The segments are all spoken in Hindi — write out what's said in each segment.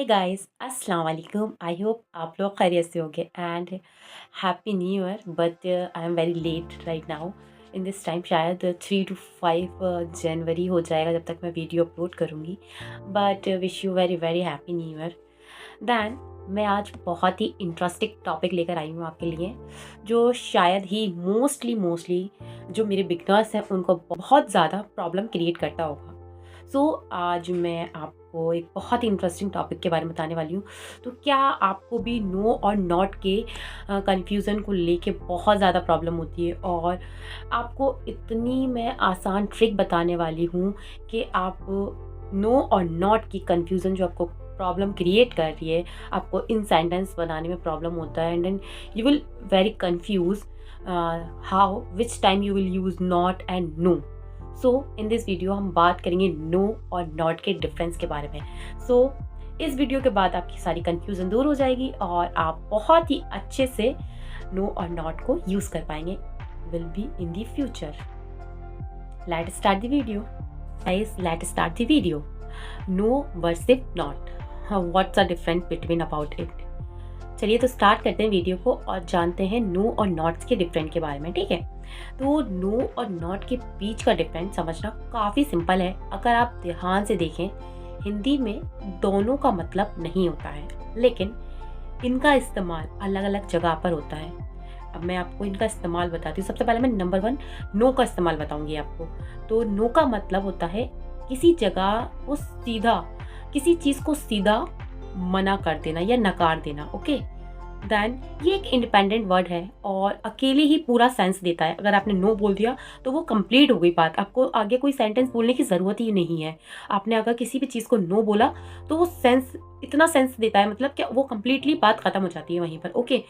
हे गाइस, अस्सलाम वालेकुम। आई होप आप लोग खैरियत से होंगे and happy new year. But I am very late right now in this time. शायद 3 to 5 जनवरी हो जाएगा जब तक मैं वीडियो अपलोड करूँगी। But wish you very very happy new year. Then मैं आज बहुत ही इंटरेस्टिंग टॉपिक लेकर आई हूँ आपके लिए, जो शायद ही मोस्टली जो मेरे बिगनर्स हैं उनको बहुत ज़्यादा प्रॉब्लम क्रिएट करता होगा। आज मैं आपको एक बहुत ही इंटरेस्टिंग टॉपिक के बारे में बताने वाली हूँ। तो क्या आपको भी नो और नॉट के कन्फ्यूज़न को लेके बहुत ज़्यादा प्रॉब्लम होती है, और आपको इतनी मैं आसान ट्रिक बताने वाली हूँ कि आप नो और नॉट की कन्फ्यूज़न जो आपको प्रॉब्लम क्रिएट कर रही है, आपको इन सेंटेंस बनाने में प्रॉब्लम होता है, and then you will very confuse how which time you will use not and no. So in this video हम बात करेंगे नो और नॉट के डिफरेंस के बारे में। इस वीडियो के बाद आपकी सारी कंफ्यूजन दूर हो जाएगी और आप बहुत ही अच्छे से नो और नॉट को यूज कर पाएंगे will be in the future. Let start the video. Guys, let start the video. No versus not, what's the difference between about it. चलिए तो स्टार्ट करते हैं वीडियो को और जानते हैं नो और नॉट्स के डिफरेंट के बारे में। ठीक है, तो नो और नॉट के बीच का डिफरेंस समझना काफ़ी सिंपल है। अगर आप ध्यान से देखें, हिंदी में दोनों का मतलब नहीं होता है, लेकिन इनका इस्तेमाल अलग अलग जगह पर होता है। अब मैं आपको इनका इस्तेमाल बताती हूँ। सबसे पहले मैं नंबर 1 नो का इस्तेमाल बताऊंगी आपको। तो नो का मतलब होता है किसी जगह को सीधा, किसी चीज़ को सीधा मना कर देना या नकार देना। ओके, देन ये एक इंडिपेंडेंट वर्ड है और अकेले ही पूरा सेंस देता है। अगर आपने नो बोल दिया तो वो कंप्लीट हो गई बात, आपको आगे कोई सेंटेंस बोलने की ज़रूरत ही नहीं है। आपने अगर किसी भी चीज़ को नो बोला तो वो सेंस, इतना सेंस देता है, मतलब कि वो कंप्लीटली बात खत्म हो जाती है वहीं पर। ओके,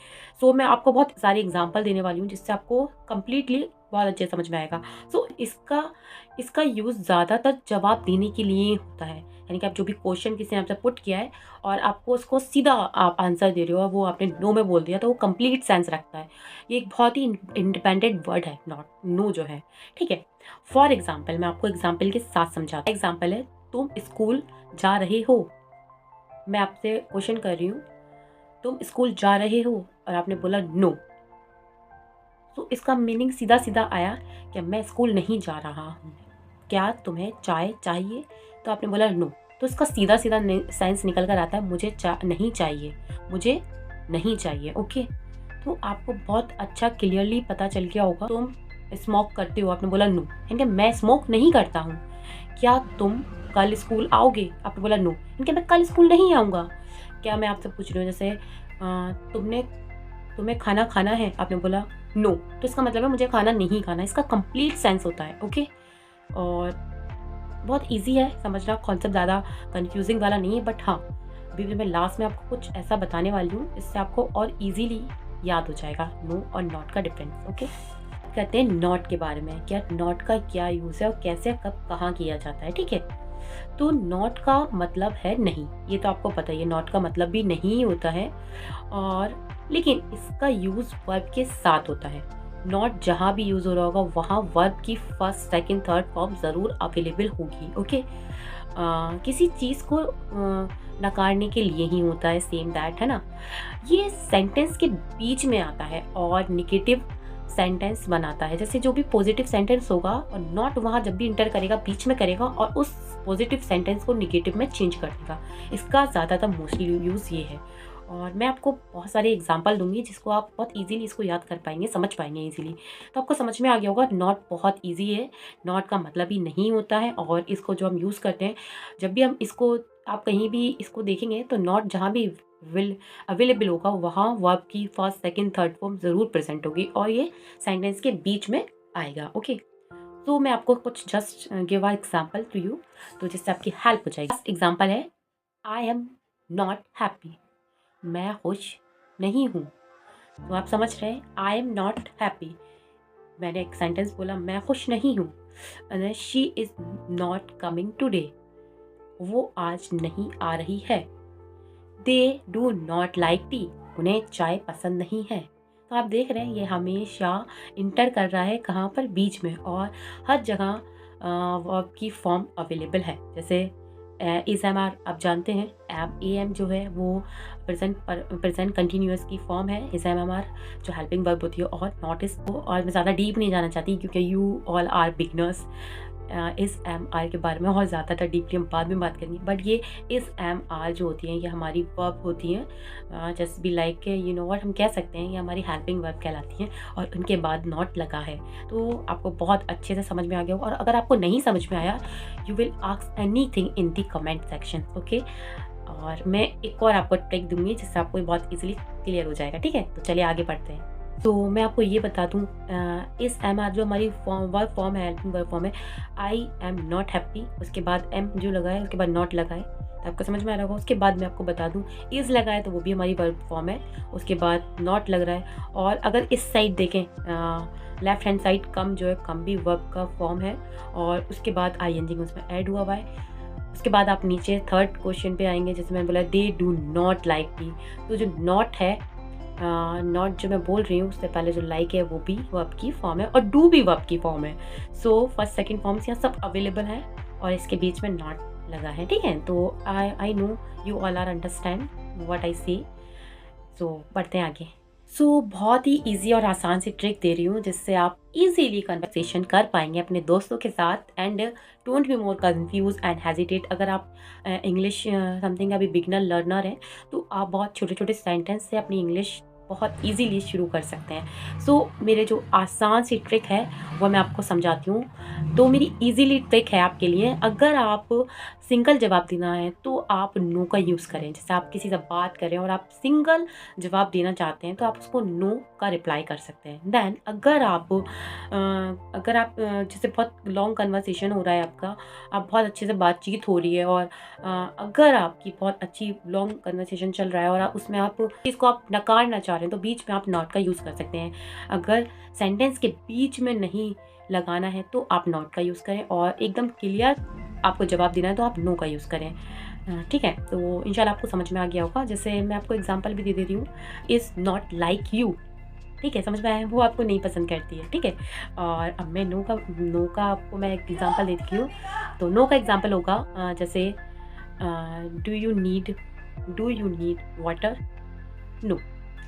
मैं आपको बहुत सारे एग्जांपल देने वाली हूँ जिससे आपको कंप्लीटली बहुत अच्छे समझ में आएगा। इसका इसका यूज़ ज़्यादातर जवाब देने के लिए होता है, यानी कि आप जो भी क्वेश्चन किसी ने आपसे पुट किया है और आपको उसको सीधा आप आंसर दे रहे हो और वो आपने नो में बोल दिया, तो वो कंप्लीट सेंस रखता है। ये एक बहुत ही इंडिपेंडेंट वर्ड है नॉट, नो जो है। ठीक है, फॉर एग्जाम्पल मैं आपको एग्जाम्पल के साथ समझाता हूँ। एग्जाम्पल है, तुम स्कूल जा रहे हो। मैं आपसे क्वेश्चन कर रही हूँ, तुम स्कूल जा रहे हो, और आपने बोला नो। तो इसका मीनिंग सीधा सीधा आया कि मैं स्कूल नहीं जा रहा हूँ। क्या तुम्हें चाय चाहिए? तो आपने बोला नो। तो इसका सीधा सीधा सेंस निकल कर आता है, मुझे नहीं चाहिए, मुझे नहीं चाहिए। ओके, तो आपको बहुत अच्छा क्लियरली पता चल गया होगा। तुम स्मोक करते हो, आपने बोला नो, यानी मैं स्मोक नहीं करता हूँ। क्या तुम कल स्कूल आओगे? आपने बोला नो, यानी मैं कल स्कूल नहीं आऊँगा। क्या मैं आपसे पूछ रही हूँ, जैसे तुमने तुम्हें खाना खाना है, आपने बोला नो, तो इसका मतलब है मुझे खाना नहीं खाना। इसका कंप्लीट सेंस होता है। ओके, और बहुत इजी है समझना, कॉन्सेप्ट ज़्यादा कंफ्यूजिंग वाला नहीं है। बट हाँ, अभी मैं लास्ट में आपको कुछ ऐसा बताने वाली हूँ इससे आपको और इजीली याद हो जाएगा नो और नॉट का डिफरेंस। ओके, कहते हैं नॉट के बारे में, क्या नॉट का क्या यूज़ है और कैसे कब कहाँ किया जाता है। ठीक है, तो नॉट का मतलब है नहीं, ये तो आपको पता ही है, नॉट का मतलब भी नहीं होता है। और लेकिन इसका यूज़ वर्ब के साथ होता है। नॉट जहाँ भी यूज़ हो रहा होगा वहाँ वर्ब की फर्स्ट सेकंड थर्ड फॉर्म ज़रूर अवेलेबल होगी। ओके, किसी चीज़ को नकारने के लिए ही होता है, सेम दैट है ना। ये सेंटेंस के बीच में आता है और निगेटिव सेंटेंस बनाता है। जैसे जो भी पॉजिटिव सेंटेंस होगा और नॉट वहाँ जब भी इंटर करेगा बीच में करेगा और उस पॉजिटिव सेंटेंस को निगेटिव में चेंज कर देगा। इसका ज़्यादातर मोस्टली यूज़ ये है, और मैं आपको बहुत सारे एग्जांपल दूंगी जिसको आप बहुत इजीली इसको याद कर पाएंगे, समझ पाएंगे इजीली। तो आपको समझ में आ गया होगा नॉट बहुत इजी है, नॉट का मतलब ही नहीं होता है। और इसको जो हम यूज़ करते हैं, जब भी हम इसको, आप कहीं भी इसको देखेंगे तो नॉट जहाँ भी विल अवेलेबल होगा वहाँ वर्ब की फर्स्ट सेकंड थर्ड फॉर्म ज़रूर प्रेजेंट होगी और ये सेंटेंस के बीच में आएगा। ओके, तो मैं आपको कुछ just give a example to you, तो जिससे आपकी हेल्प हो जाएगी। फर्स्ट एग्जांपल है, आई एम नॉट हैप्पी। मैं खुश नहीं हूँ। तो आप समझ रहे हैं, आई एम नॉट हैप्पी, मैंने एक सेंटेंस बोला मैं खुश नहीं हूँ। She is not coming today, वो आज नहीं आ रही है। They do not like T, उन्हें चाय पसंद नहीं है। तो आप देख रहे हैं ये हमेशा इंटर कर रहा है कहाँ पर, बीच में, और हर जगह वर्ब की फॉर्म अवेलेबल है। जैसे इज़ एम आर आप जानते हैं, ए एम जो है वो प्रेजेंट कंटिन्यूअस की फॉर्म है। इज़ एम आर जो हेल्पिंग वर्ब होती है, और नॉट इज़ को, और मैं ज़्यादा डीप नहीं जाना चाहती क्योंकि यू ऑल आर बिगनर्स। इस एम आर के बारे में और ज़्यादातर डीपली हम बाद में बात करेंगे, बट ये इस एम आर जो होती हैं ये हमारी वर्ब होती हैं। Just be like you know what, हम कह सकते हैं ये हमारी हेल्पिंग वर्ब कहलाती हैं, और उनके बाद नॉट लगा है। तो आपको बहुत अच्छे से समझ में आ गया होगा, और अगर आपको नहीं समझ में आया, you will ask anything in the comment section, okay. और मैं एक और आपको ट्रिक दूंगी जिससे आपको बहुत ईजिली क्लियर हो जाएगा, ठीक है। तो चलिए आगे बढ़ते हैं। तो मैं आपको ये बता दूं, इस एम आर जो हमारी वर्ब फॉर्म है, हेल्पिंग वर्ब फॉर्म है, आई एम नॉट हैप्पी, उसके बाद एम जो लगा है उसके बाद नॉट लगा है, तो आपको समझ में आ रहा होगा। उसके बाद मैं आपको बता दूं, इज़ लगा है तो वो भी हमारी वर्ब फॉर्म है, उसके बाद नॉट लग रहा है। और अगर इस साइड देखें, लेफ्ट हैंड साइड, कम जो है, कम भी वर्ब का फॉर्म है, और उसके बाद आई एन जी उसमें ऐड हुआ हुआ है। उसके बाद आप नीचे थर्ड क्वेश्चन पे आएंगे जिसमें मैंने बोला they do not like me, तो जो नॉट है, नॉट जो मैं बोल रही हूँ उससे पहले जो लाइक है वो भी वर्ब की फॉर्म है, और डू भी वर्ब की फॉर्म है। सो फर्स्ट सेकंड फॉर्म्स यहाँ सब अवेलेबल हैं, और इसके बीच में नॉट लगा है, ठीक है। तो I know you all are understand what I say. So बढ़ते हैं आगे। सो बहुत ही इजी और आसान सी ट्रिक दे रही हूँ जिससे आप इजीली कन्वर्सेशन कर पाएंगे अपने दोस्तों के साथ, and don't be more confuse and hesitate. अगर आप इंग्लिश समथिंग अभी बिगनर लर्नर हैं, तो आप बहुत छोटे छोटे सेंटेंस से अपनी इंग्लिश बहुत इजीली शुरू कर सकते हैं। सो मेरे जो आसान सी ट्रिक है वो मैं आपको समझाती हूँ। तो मेरी इजीली ट्रिक है आपके लिए, अगर आप सिंगल जवाब देना है तो आप नो का यूज़ करें। जैसे आप किसी से बात करें और आप सिंगल जवाब देना चाहते हैं तो आप उसको नो का रिप्लाई कर सकते हैं। देन अगर आप जैसे बहुत लॉन्ग कन्वर्सेशन हो रहा है आपका, आप बहुत अच्छे से बातचीत हो रही है, और अगर आपकी बहुत अच्छी लॉन्ग कन्वर्सेशन चल रहा है और उसमें आप इसको आप नकारना चाह रहे हैं, तो बीच में आप नॉट का यूज़ कर सकते हैं। अगर सेंटेंस के बीच में नहीं लगाना है तो आप नॉट का यूज़ करें, और एकदम क्लियर आपको जवाब देना है तो आप नो का यूज़ करें, ठीक है। तो इंशाल्लाह आपको समझ में आ गया होगा। जैसे मैं आपको एग्जांपल भी दे देती हूँ, इज़ नॉट लाइक यू, ठीक है, समझ में आया, वो आपको नहीं पसंद करती है, ठीक है। और अब मैं नो का आपको मैं एक एग्जांपल देती हूँ। तो नो का एग्जांपल होगा जैसे do you need water, no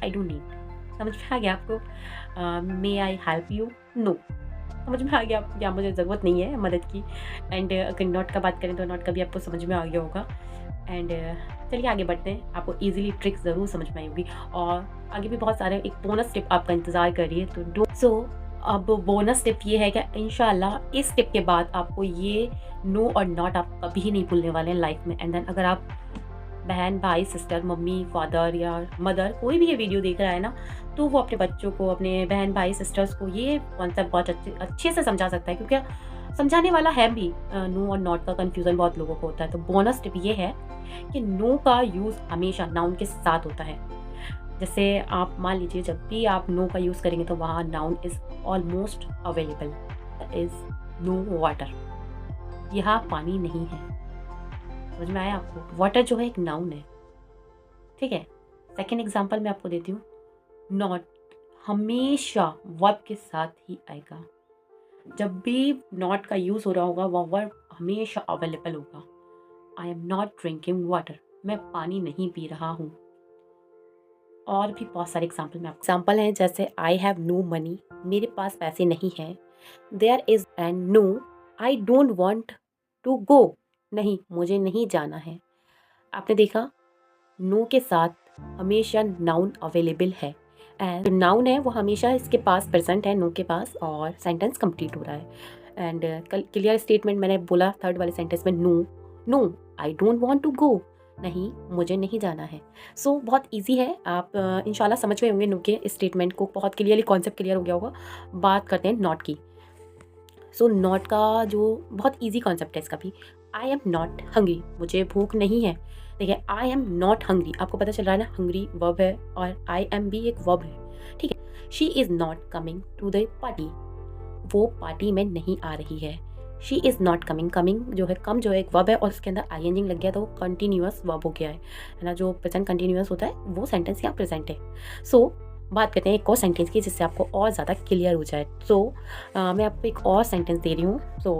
I don't need. समझ में आ गया आपको। May I help you, no. समझ में आ गया आपको, क्या मुझे ज़रूरत नहीं है मदद की। एंड अगर नॉट का बात करें तो नॉट का भी आपको समझ में आ गया होगा। एंड चलिए आगे बढ़ते हैं, आपको इजीली ट्रिक ज़रूर समझ में आई होगी, और आगे भी बहुत सारे एक बोनस टिप आपका इंतज़ार कर रही है। तो अब बोनस टिप ये है कि इंशाल्लाह इस टिप के बाद आपको ये नो और नॉट आप कभी नहीं भूलने वाले हैं लाइफ में। एंड देन अगर आप बहन, भाई, सिस्टर, मम्मी, फादर या मदर, कोई भी ये वीडियो देख रहा है ना, तो वो अपने बच्चों को, अपने बहन, भाई, सिस्टर्स को ये कॉन्सेप्ट बहुत अच्छे से समझा सकता है, क्योंकि समझाने वाला है भी। नो और नॉट का कन्फ्यूज़न बहुत लोगों को होता है। तो बोनस टिप ये है कि नो का यूज़ हमेशा नाउन के साथ होता है। जैसे आप मान लीजिए जब भी आप नो का यूज़ करेंगे तो वहाँ noun is almost available, is no water, यहाँ पानी नहीं है। समझ में आया आपको? वाटर जो है एक नाउन है, ठीक है। सेकेंड एग्जाम्पल मैं आपको देती हूँ, नॉट हमेशा वर्ब के साथ ही आएगा। जब भी नॉट का यूज़ हो रहा होगा वह वर्ब हमेशा अवेलेबल होगा। I am not drinking water, मैं पानी नहीं पी रहा हूँ। और भी बहुत सारे एग्जाम्पल हैं, जैसे आई हैव नो मनी, मेरे पास पैसे नहीं हैं। There is and no, I don't want to go, नहीं मुझे नहीं जाना है। आपने देखा, नो के साथ हमेशा नाउन अवेलेबल है, एंड जो नाउन है वो हमेशा इसके पास प्रेजेंट है नो के पास, और सेंटेंस कंप्लीट हो रहा है। एंड क्लियर स्टेटमेंट मैंने बोला थर्ड वाले सेंटेंस में, no I don't want to go, नहीं मुझे नहीं जाना है। सो बहुत इजी है, आप इंशाल्लाह समझ गए होंगे नो के स्टेटमेंट को, बहुत क्लियरली कॉन्सेप्ट क्लियर हो गया होगा। बात करते हैं नॉट की। सो नॉट का जो बहुत ईजी कॉन्सेप्ट है इसका भी, आई एम नॉट हंग्री, मुझे भूख नहीं है। देखिए, आई एम नॉट हंग्री, आपको पता चल रहा है ना, हंग्री वर्ब है और आई एम भी एक वर्ब है, ठीक है। She is not coming to the party, वो पार्टी में नहीं आ रही है। She is not coming, coming जो है, कम जो है एक वर्ब है और उसके अंदर आई एन जी लग गया तो वो कंटिन्यूअस वर्ब हो गया है ना। जो प्रेजेंट कंटिन्यूअस होता है वो सेंटेंस यहाँ प्रेजेंट है। सो बात करते हैं एक और सेंटेंस की जिससे आपको और ज़्यादा क्लियर हो जाए। सो मैं आपको एक और सेंटेंस दे रही हूँ। सो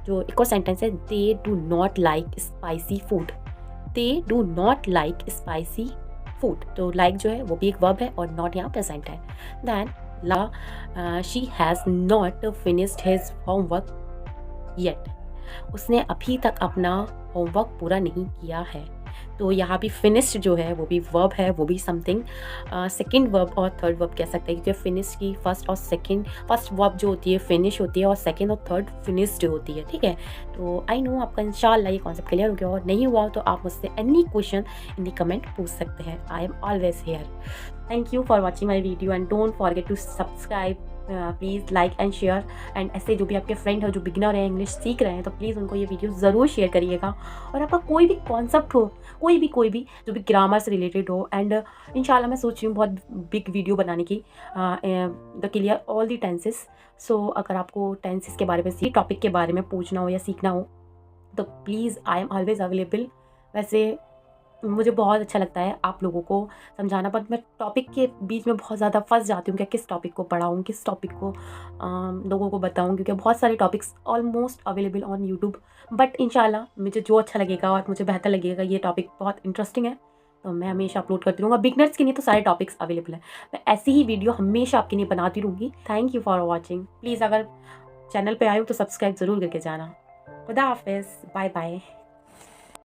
जो एक और सेंटेंस है, they do not like spicy food. They do not like spicy food, तो लाइक जो है वो भी एक वर्ब है और नॉट यहाँ प्रेजेंट है। Then she has not finished his homework yet, उसने अभी तक अपना होमवर्क पूरा नहीं किया है। तो यहाँ भी फिनिश्ड जो है वो भी वर्ब है, वो भी समथिंग सेकंड वर्ब और थर्ड वर्ब कह सकते हैं, क्योंकि फिनिश की फर्स्ट और सेकंड, फर्स्ट वर्ब जो होती है फिनिश होती है और सेकंड और थर्ड फिनिश्ड होती है, ठीक है। तो आई नो आपका इंशाल्लाह ये कॉन्सेप्ट क्लियर हो गया, और नहीं हुआ तो आप मुझसे any question in the comment पूछ सकते हैं। I am always here. Thank you for watching my video and don't forget to subscribe, please like and share. And ऐसे जो भी आपके फ्रेंड है जो बिगिनर है, इंग्लिश सीख रहे हैं, तो प्लीज़ उनको ये वीडियो ज़रूर शेयर करिएगा। और आपका कोई भी कॉन्सेप्ट हो, कोई भी जो भी ग्रामर से रिलेटेड हो, एंड इंशाल्लाह मैं सोच रही हूँ बहुत बिग वीडियो बनाने की, the clear all the tenses. So अगर आपको टेंसेस के बारे में, सी टॉपिक के बारे में पूछना हो या सीखना हो, तो please I am always available. वैसे मुझे बहुत अच्छा लगता है आप लोगों को समझाना, बट मैं टॉपिक के बीच में बहुत ज़्यादा फंस जाती हूँ कि किस टॉपिक को पढ़ाऊँ, किस टॉपिक को लोगों को बताऊँ, क्योंकि बहुत सारे topics almost available on YouTube. But इंशाल्लाह मुझे जो अच्छा लगेगा और मुझे बेहतर लगेगा, ये टॉपिक बहुत इंटरेस्टिंग है, तो मैं हमेशा अपलोड करती रहूँगा। बिगनर्स के लिए तो सारे टॉपिक्स अवेलेबल हैं, मैं ऐसी ही वीडियो हमेशा आपके लिए बनाती रहूँगी। Thank you for watching. Please अगर चैनल पर आए हो तो सब्सक्राइब ज़रूर करके जाना। खुदा हाफिज़, बाय बाय।